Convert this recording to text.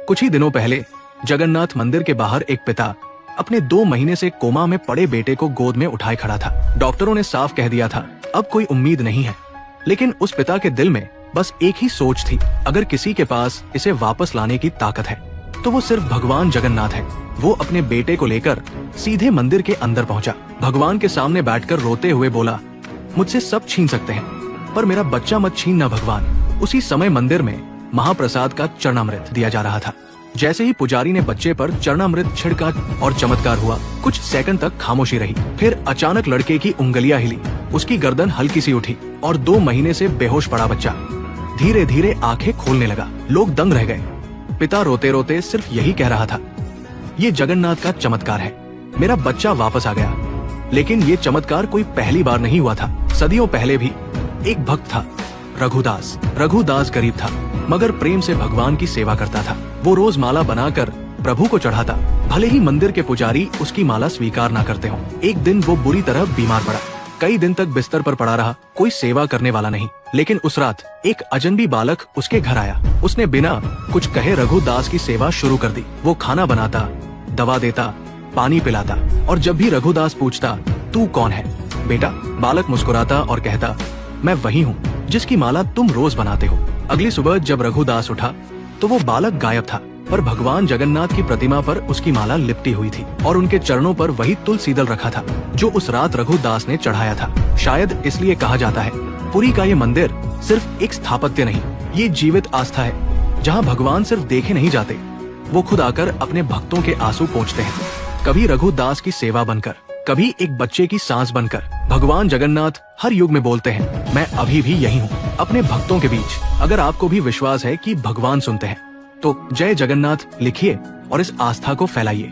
कुछ ही दिनों पहले जगन्नाथ मंदिर के बाहर एक पिता अपने 2 महीने से कोमा में पड़े बेटे को गोद में उठाए खड़ा था। डॉक्टरों ने साफ कह दिया था अब कोई उम्मीद नहीं है, लेकिन उस पिता के दिल में बस एक ही सोच थी, अगर किसी के पास इसे वापस लाने की ताकत है तो वो सिर्फ भगवान जगन्नाथ है। वो अपने बेटे को लेकर सीधे मंदिर के अंदर पहुंचा। भगवान के सामने बैठकर रोते हुए बोला, मुझसे सब छीन सकते हैं पर मेरा बच्चा मत छीनना भगवान। उसी समय मंदिर में महाप्रसाद का चरणामृत दिया जा रहा था। जैसे ही पुजारी ने बच्चे पर चरणामृत छिड़का और चमत्कार हुआ। कुछ सेकंड तक खामोशी रही, फिर अचानक लड़के की उंगलियां हिली, उसकी गर्दन हल्की सी उठी और 2 महीने से बेहोश पड़ा बच्चा धीरे धीरे आंखें खोलने लगा। लोग दंग रह गए। पिता रोते रोते सिर्फ यही कह रहा था, ये जगन्नाथ का चमत्कार है, मेरा बच्चा वापस आ गया। लेकिन ये चमत्कार कोई पहली बार नहीं हुआ था। सदियों पहले भी एक भक्त था, रघुदास। रघुदास गरीब था मगर प्रेम से भगवान की सेवा करता था। वो रोज माला बनाकर प्रभु को चढ़ाता, भले ही मंदिर के पुजारी उसकी माला स्वीकार ना करते हों। एक दिन वो बुरी तरह बीमार पड़ा। कई दिन तक बिस्तर पर पड़ा रहा, कोई सेवा करने वाला नहीं। लेकिन उस रात एक अजनबी बालक उसके घर आया। उसने बिना कुछ कहे रघुदास की सेवा शुरू कर दी। वो खाना बनाता, दवा देता, पानी पिलाता और जब भी रघुदास पूछता तू कौन है बेटा, बालक मुस्कुराता और कहता, मैं वही हूँ जिसकी माला तुम रोज बनाते हो। अगली सुबह जब रघुदास उठा तो वो बालक गायब था, पर भगवान जगन्नाथ की प्रतिमा पर उसकी माला लिपटी हुई थी और उनके चरणों पर वही तुलसी दल रखा था जो उस रात रघुदास ने चढ़ाया था। शायद इसलिए कहा जाता है, पुरी का ये मंदिर सिर्फ एक स्थापत्य नहीं, ये जीवित आस्था है जहाँ भगवान सिर्फ देखे नहीं जाते, वो खुद आकर अपने भक्तों के आंसू पोंछते हैं। कभी रघुदास की सेवा बनकर, कभी एक बच्चे की सांस बनकर भगवान जगन्नाथ हर युग में बोलते हैं, मैं अभी भी यही हूँ अपने भक्तों के बीच। अगर आपको भी विश्वास है कि भगवान सुनते हैं तो जय जगन्नाथ लिखिए और इस आस्था को फैलाइए।